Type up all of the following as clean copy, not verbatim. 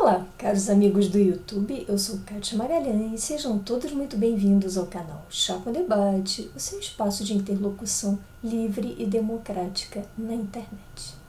Olá, caros amigos do YouTube, eu sou Kátia Magalhães e sejam todos muito bem-vindos ao canal Chá com Debate, o seu espaço de interlocução livre e democrática na internet.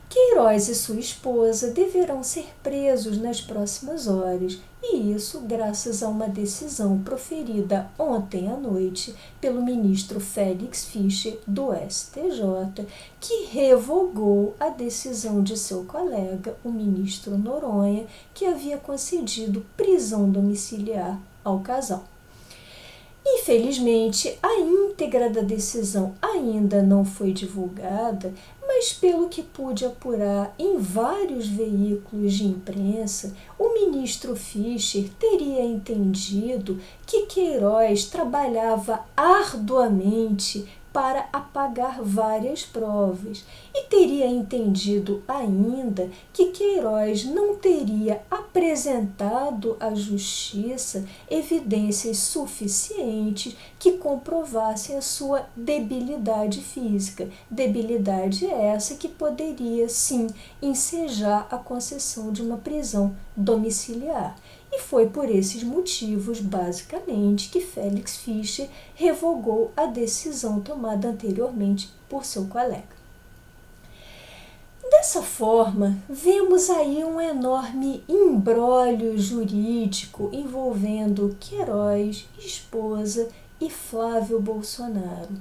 Queiroz e sua esposa deverão ser presos nas próximas horas, e isso graças a uma decisão proferida ontem à noite pelo ministro Félix Fischer do STJ, que revogou a decisão de seu colega, o ministro Noronha, que havia concedido prisão domiciliar ao casal. Infelizmente, a íntegra da decisão ainda não foi divulgada, mas pelo que pude apurar em vários veículos de imprensa, o ministro Fischer teria entendido que Queiroz trabalhava arduamente para apagar várias provas e teria entendido ainda que Queiroz não teria apresentado à Justiça evidências suficientes que comprovassem a sua debilidade física, debilidade essa que poderia sim ensejar a concessão de uma prisão domiciliar. E foi por esses motivos, basicamente, que Félix Fischer revogou a decisão tomada anteriormente por seu colega. Dessa forma, vemos aí um enorme imbróglio jurídico envolvendo Queiroz, esposa e Flávio Bolsonaro.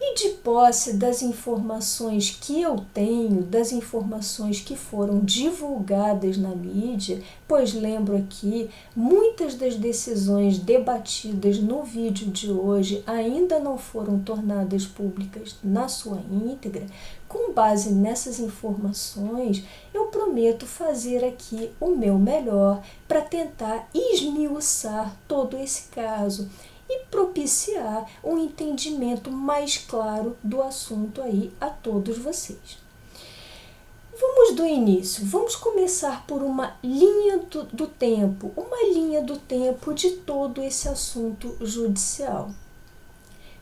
E de posse das informações que eu tenho, das informações que foram divulgadas na mídia, pois lembro aqui, muitas das decisões debatidas no vídeo de hoje ainda não foram tornadas públicas na sua íntegra. Com base nessas informações, eu prometo fazer aqui o meu melhor para tentar esmiuçar todo esse caso e propiciar um entendimento mais claro do assunto aí a todos vocês. Vamos do início, vamos começar por uma linha do tempo, uma linha do tempo de todo esse assunto judicial.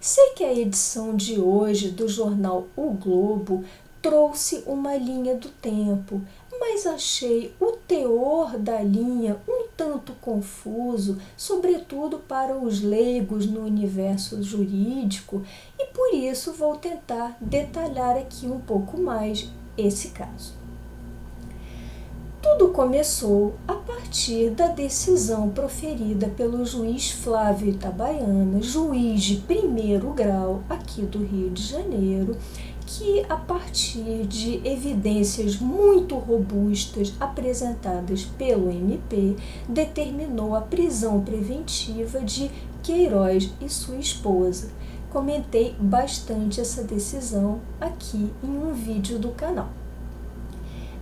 Sei que a edição de hoje do jornal O Globo trouxe uma linha do tempo, mas achei o teor da linha um tanto confuso, sobretudo para os leigos no universo jurídico, e por isso vou tentar detalhar aqui um pouco mais esse caso. Tudo começou a partir da decisão proferida pelo juiz Flávio Itabaiana, juiz de primeiro grau aqui do Rio de Janeiro, que, a partir de evidências muito robustas apresentadas pelo MP, determinou a prisão preventiva de Queiroz e sua esposa. Comentei bastante essa decisão aqui em um vídeo do canal.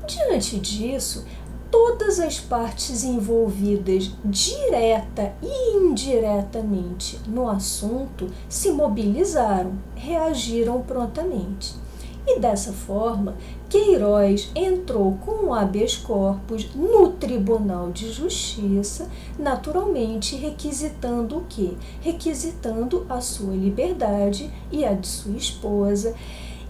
Diante disso, todas as partes envolvidas direta e indiretamente no assunto se mobilizaram, reagiram prontamente. E dessa forma, Queiroz entrou com o habeas corpus no Tribunal de Justiça, naturalmente requisitando o quê? Requisitando a sua liberdade e a de sua esposa.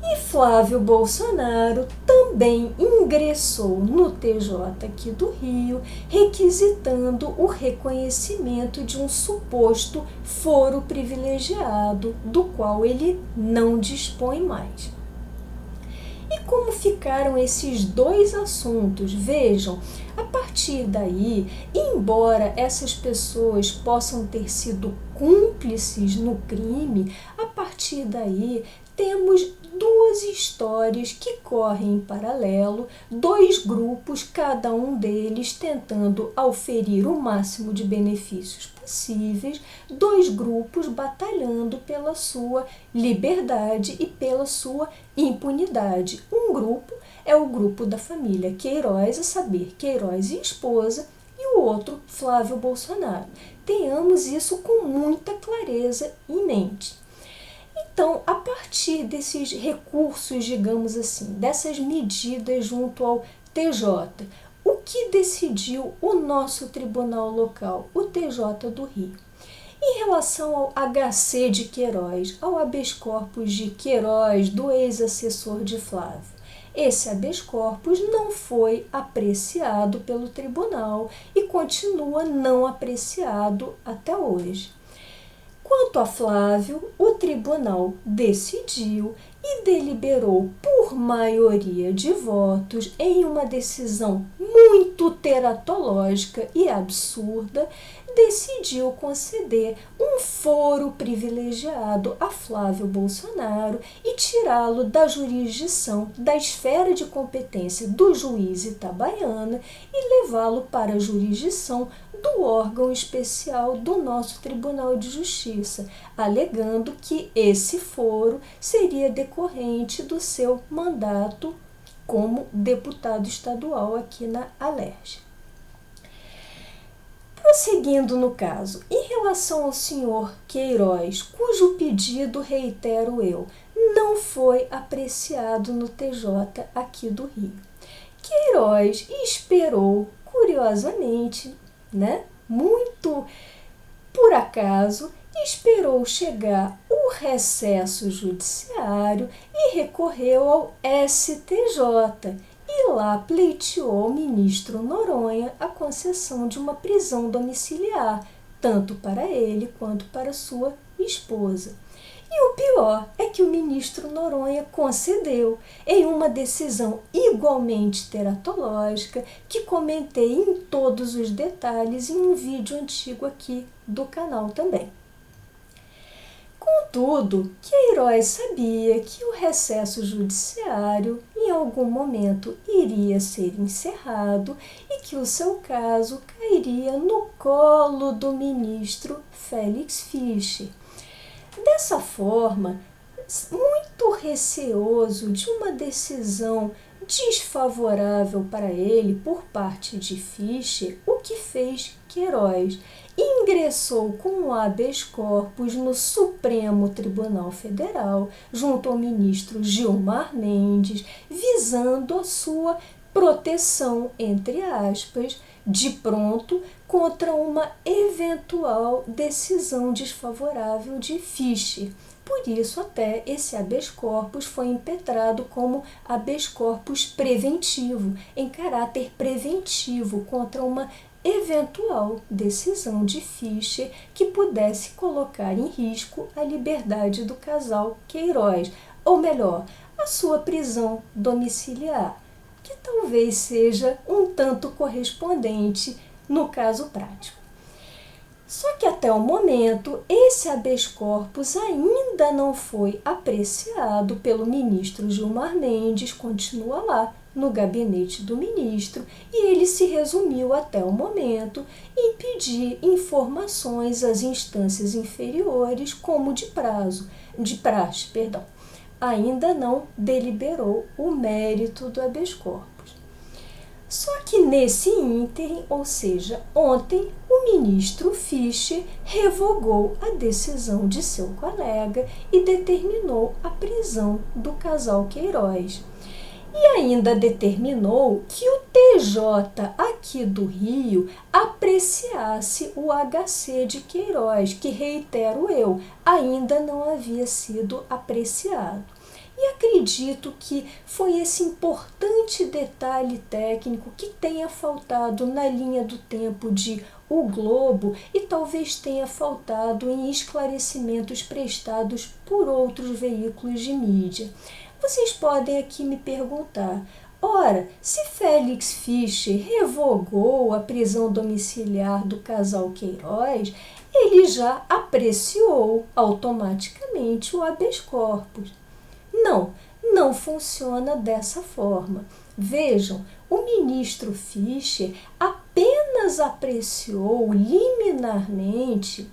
E Flávio Bolsonaro também ingressou no TJ aqui do Rio, requisitando o reconhecimento de um suposto foro privilegiado, do qual ele não dispõe mais. E como ficaram esses dois assuntos? Vejam, a partir daí, embora essas pessoas possam ter sido cúmplices no crime, a partir daí temos duas histórias que correm em paralelo, dois grupos, cada um deles tentando auferir o máximo de benefícios possíveis, dois grupos batalhando pela sua liberdade e pela sua impunidade. Um grupo é o grupo da família Queiroz, a saber, Queiroz e esposa, e o outro, Flávio Bolsonaro. Tenhamos isso com muita clareza em mente. Então, a partir desses recursos, digamos assim, dessas medidas junto ao TJ, o que decidiu o nosso tribunal local, o TJ do Rio? Em relação ao HC de Queiroz, ao habeas corpus de Queiroz, do ex-assessor de Flávio, esse habeas corpus não foi apreciado pelo tribunal e continua não apreciado até hoje. Quanto a Flávio, o tribunal decidiu e deliberou por maioria de votos em uma decisão muito teratológica e absurda, decidiu conceder um foro privilegiado a Flávio Bolsonaro e tirá-lo da jurisdição, da esfera de competência do juiz Itabaiana e levá-lo para a jurisdição do órgão especial do nosso Tribunal de Justiça, alegando que esse foro seria decorrente do seu mandato como deputado estadual aqui na Alerj. Prosseguindo no caso, em relação ao senhor Queiroz, cujo pedido, reitero eu, não foi apreciado no TJ aqui do Rio. Queiroz esperou, curiosamente, muito por acaso, esperou chegar o recesso judiciário e recorreu ao STJ. E lá pleiteou ao ministro Noronha a concessão de uma prisão domiciliar, tanto para ele quanto para sua esposa. E o pior é que o ministro Noronha concedeu em uma decisão igualmente teratológica que comentei em todos os detalhes em um vídeo antigo aqui do canal também. Contudo, Queiroz sabia que o recesso judiciário em algum momento iria ser encerrado e que o seu caso cairia no colo do ministro Félix Fischer. Dessa forma, muito receoso de uma decisão desfavorável para ele por parte de Fischer, o que fez Queiroz? Ingressou com um habeas corpus no Supremo Tribunal Federal, junto ao ministro Gilmar Mendes, visando a sua proteção, entre aspas, de pronto, contra uma eventual decisão desfavorável de Fischer. Por isso, até esse habeas corpus foi impetrado como habeas corpus preventivo, em caráter preventivo contra uma eventual decisão de Fischer que pudesse colocar em risco a liberdade do casal Queiroz, ou melhor, a sua prisão domiciliar, que talvez seja um tanto correspondente no caso prático. Só que até o momento, esse habeas corpus ainda não foi apreciado pelo ministro Gilmar Mendes, continua lá no gabinete do ministro, e ele se resumiu até o momento em pedir informações às instâncias inferiores como de praxe. Ainda não deliberou o mérito do habeas corpus. Só que nesse ínterim, ou seja, ontem, o ministro Fischer revogou a decisão de seu colega e determinou a prisão do casal Queiroz. E ainda determinou que o TJ aqui do Rio apreciasse o HC de Queiroz, que, reitero eu, ainda não havia sido apreciado. E acredito que foi esse importante detalhe técnico que tenha faltado na linha do tempo de O Globo e talvez tenha faltado em esclarecimentos prestados por outros veículos de mídia. Vocês podem aqui me perguntar, ora, se Félix Fischer revogou a prisão domiciliar do casal Queiroz, ele já apreciou automaticamente o habeas corpus. Não funciona dessa forma. Vejam, o ministro Fischer apenas apreciou liminarmente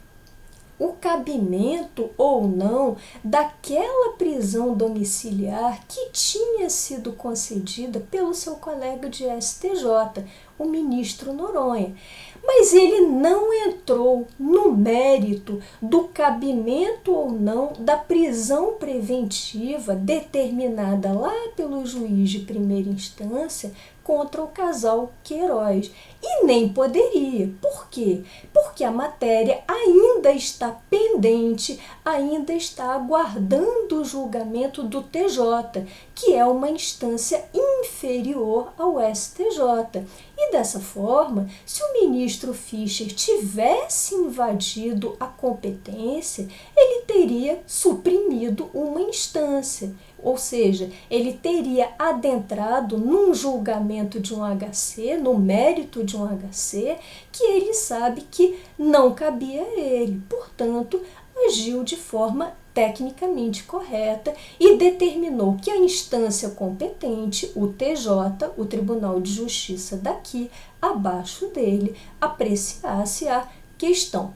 o cabimento ou não daquela prisão domiciliar que tinha sido concedida pelo seu colega de STJ, o ministro Noronha. Mas ele não entrou no mérito do cabimento ou não da prisão preventiva determinada lá pelo juiz de primeira instância contra o casal Queiroz. E nem poderia. Por quê? Porque a matéria ainda está pendente, ainda está aguardando o julgamento do TJ, que é uma instância inferior ao STJ. E dessa forma, se o ministro Fischer tivesse invadido a competência, ele teria suprimido uma instância. Ou seja, ele teria adentrado num julgamento de um HC, no mérito de um HC, que ele sabe que não cabia a ele. Portanto, agiu de forma tecnicamente correta e determinou que a instância competente, o TJ, o Tribunal de Justiça daqui, abaixo dele, apreciasse a questão.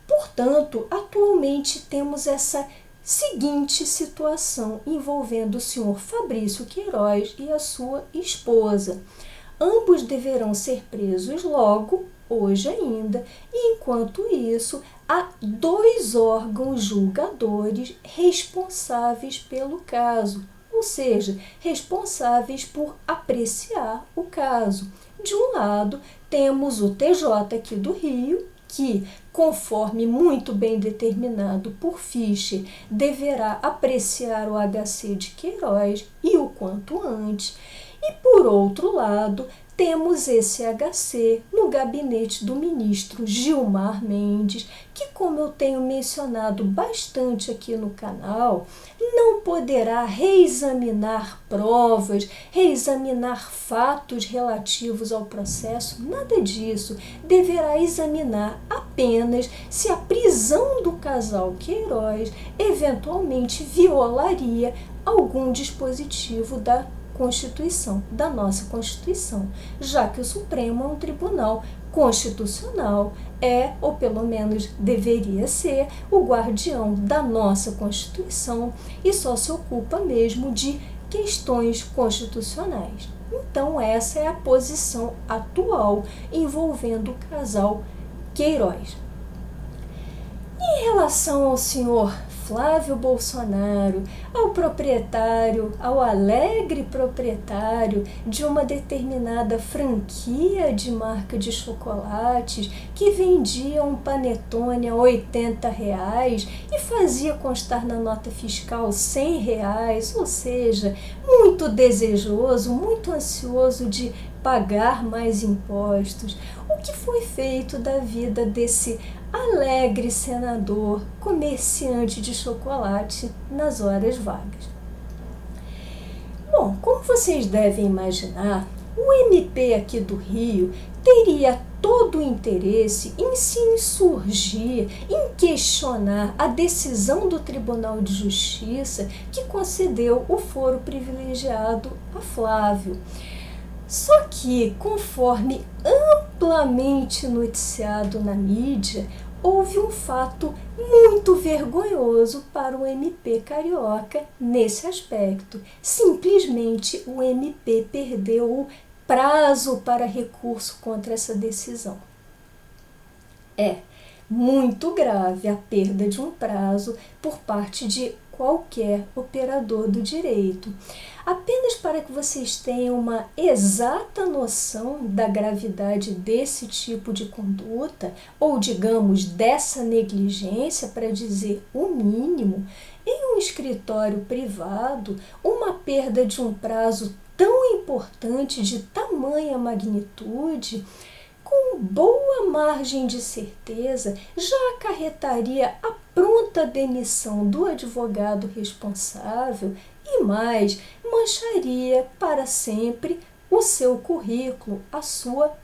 Portanto, atualmente temos essa seguinte situação envolvendo o senhor Fabrício Queiroz e a sua esposa. Ambos deverão ser presos logo, hoje ainda, e enquanto isso, há 2 órgãos julgadores responsáveis pelo caso, ou seja, responsáveis por apreciar o caso. De um lado, temos o TJ aqui do Rio, que, conforme muito bem determinado por Fischer, deverá apreciar o HC de Queiroz e o quanto antes. E, por outro lado, temos esse HC no gabinete do ministro Gilmar Mendes, que, como eu tenho mencionado bastante aqui no canal, não poderá reexaminar provas, reexaminar fatos relativos ao processo, nada disso. Deverá examinar apenas se a prisão do casal Queiroz eventualmente violaria algum dispositivo da Constituição, da nossa Constituição, já que o Supremo é um tribunal constitucional, ou pelo menos deveria ser, o guardião da nossa Constituição e só se ocupa mesmo de questões constitucionais. Então, essa é a posição atual envolvendo o casal Queiroz. Em relação ao senhor Flávio Bolsonaro, ao alegre proprietário de uma determinada franquia de marca de chocolates que vendia um panetone a R$80 e fazia constar na nota fiscal R$100, ou seja, muito desejoso, muito ansioso de pagar mais impostos. O que foi feito da vida desse alegre senador, comerciante de chocolate nas horas vagas? Bom, como vocês devem imaginar, o MP aqui do Rio teria todo o interesse em se insurgir, em questionar a decisão do Tribunal de Justiça que concedeu o foro privilegiado a Flávio. Só que, conforme amplamente noticiado na mídia, houve um fato muito vergonhoso para o MP carioca nesse aspecto. Simplesmente o MP perdeu o prazo para recurso contra essa decisão. É muito grave a perda de um prazo por parte de qualquer operador do direito. Apenas para que vocês tenham uma exata noção da gravidade desse tipo de conduta, ou digamos dessa negligência, para dizer o mínimo, em um escritório privado, uma perda de um prazo tão importante, de tamanha magnitude, com boa margem de certeza, já acarretaria a pronta demissão do advogado responsável e mais, mancharia para sempre o seu currículo, a sua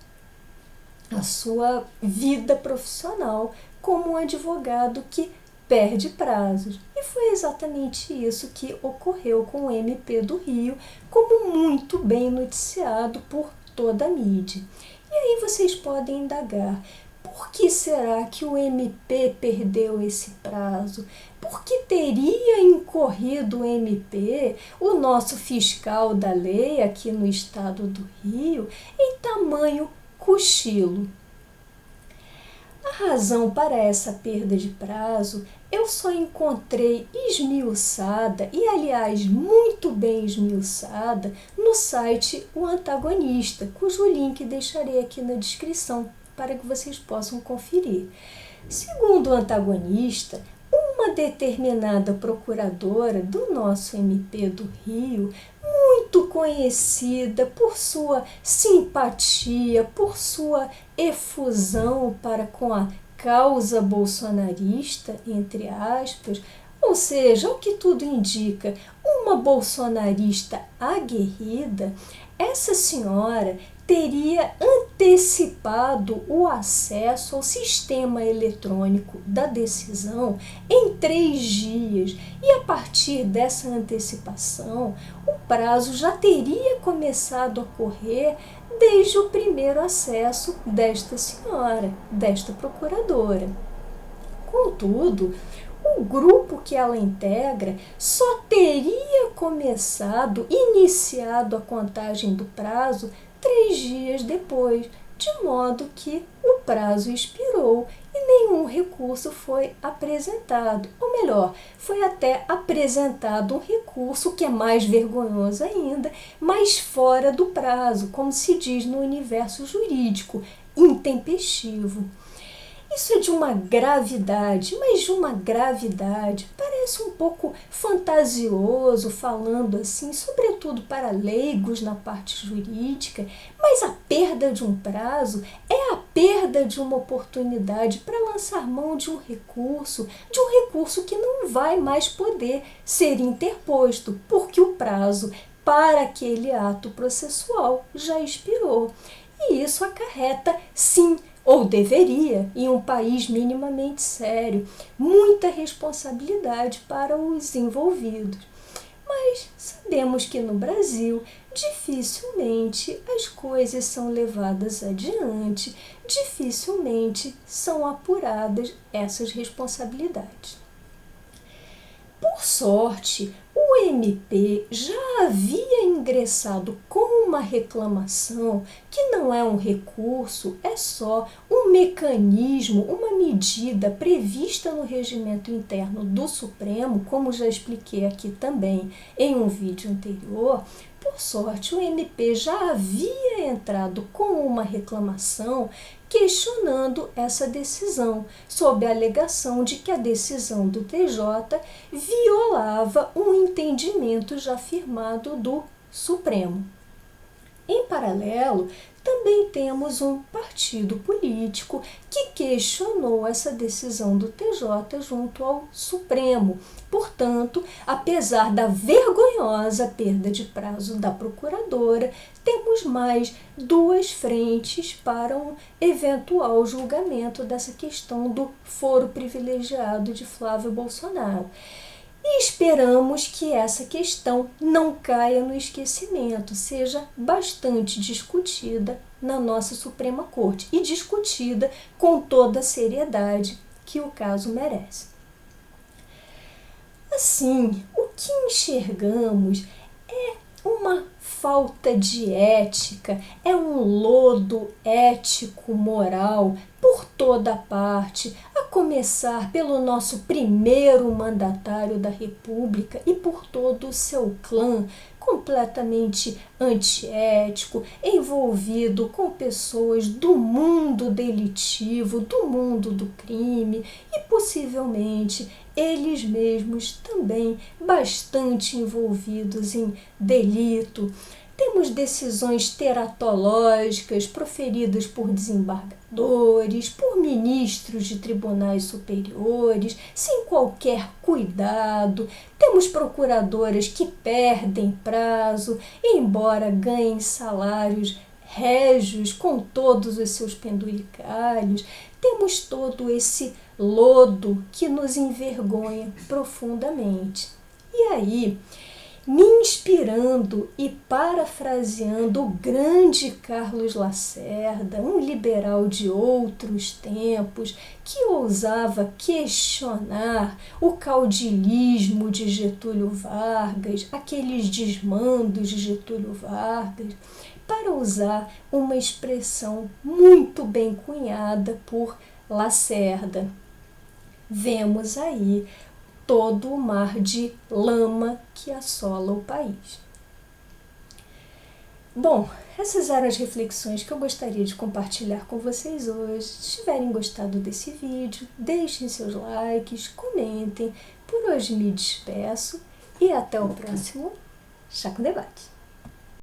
vida profissional como um advogado que perde prazos. E foi exatamente isso que ocorreu com o MP do Rio, como muito bem noticiado por toda a mídia. E aí vocês podem indagar, por que será que o MP perdeu esse prazo? Por que teria incorrido o MP, o nosso fiscal da lei aqui no estado do Rio, em tamanho cochilo? A razão para essa perda de prazo eu só encontrei esmiuçada, e aliás, muito bem esmiuçada, no site O Antagonista, cujo link deixarei aqui na descrição para que vocês possam conferir. Segundo o Antagonista, uma determinada procuradora do nosso MP do Rio, muito conhecida por sua simpatia, por sua efusão para com a causa bolsonarista, entre aspas, ou seja, o que tudo indica, uma bolsonarista aguerrida, essa senhora teria antecipado o acesso ao sistema eletrônico da decisão em 3 dias, e a partir dessa antecipação, o prazo já teria começado a correr desde o primeiro acesso desta senhora, desta procuradora. Contudo, o grupo que ela integra só teria iniciado a contagem do prazo 3 dias depois, de modo que o prazo expirou e nenhum recurso foi apresentado. Ou melhor, foi até apresentado um recurso que é mais vergonhoso ainda, mas fora do prazo, como se diz no universo jurídico, intempestivo. Isso é de uma gravidade, mas de uma gravidade, parece um pouco fantasioso falando assim, sobretudo para leigos na parte jurídica, mas a perda de um prazo é a perda de uma oportunidade para lançar mão de um recurso que não vai mais poder ser interposto, porque o prazo para aquele ato processual já expirou. E isso acarreta, sim, ou deveria, em um país minimamente sério, muita responsabilidade para os envolvidos. Mas sabemos que no Brasil, dificilmente as coisas são levadas adiante, dificilmente são apuradas essas responsabilidades. Por sorte, o MP já havia ingressado com uma reclamação que não é um recurso, é só um mecanismo, uma medida prevista no regimento interno do Supremo, como já expliquei aqui também em um vídeo anterior. Por sorte, o MP já havia entrado com uma reclamação questionando essa decisão, sob a alegação de que a decisão do TJ violava um entendimento já firmado do Supremo. Em paralelo, também temos um partido político que questionou essa decisão do TJ junto ao Supremo. Portanto, apesar da vergonhosa perda de prazo da procuradora, temos mais 2 frentes para um eventual julgamento dessa questão do foro privilegiado de Flávio Bolsonaro. E esperamos que essa questão não caia no esquecimento, seja bastante discutida na nossa Suprema Corte e discutida com toda a seriedade que o caso merece. Assim, o que enxergamos é uma falta de ética, é um lodo ético-moral por toda parte, a começar pelo nosso primeiro mandatário da República e por todo o seu clã, completamente antiético, envolvido com pessoas do mundo delitivo, do mundo do crime e possivelmente eles mesmos também bastante envolvidos em delito. Temos decisões teratológicas proferidas por desembargadores, por ministros de tribunais superiores, sem qualquer cuidado. Temos procuradoras que perdem prazo, embora ganhem salários régios com todos os seus penduricalhos. Temos todo esse lodo que nos envergonha profundamente. E aí, me inspirando e parafraseando o grande Carlos Lacerda, um liberal de outros tempos, que ousava questionar o caudilismo de Getúlio Vargas, aqueles desmandos de Getúlio Vargas, para usar uma expressão muito bem cunhada por Lacerda. vemos aí todo o mar de lama que assola o país. Bom, essas eram as reflexões que eu gostaria de compartilhar com vocês hoje. Se tiverem gostado desse vídeo, deixem seus likes, comentem. Por hoje me despeço e até o próximo Chá com Debate.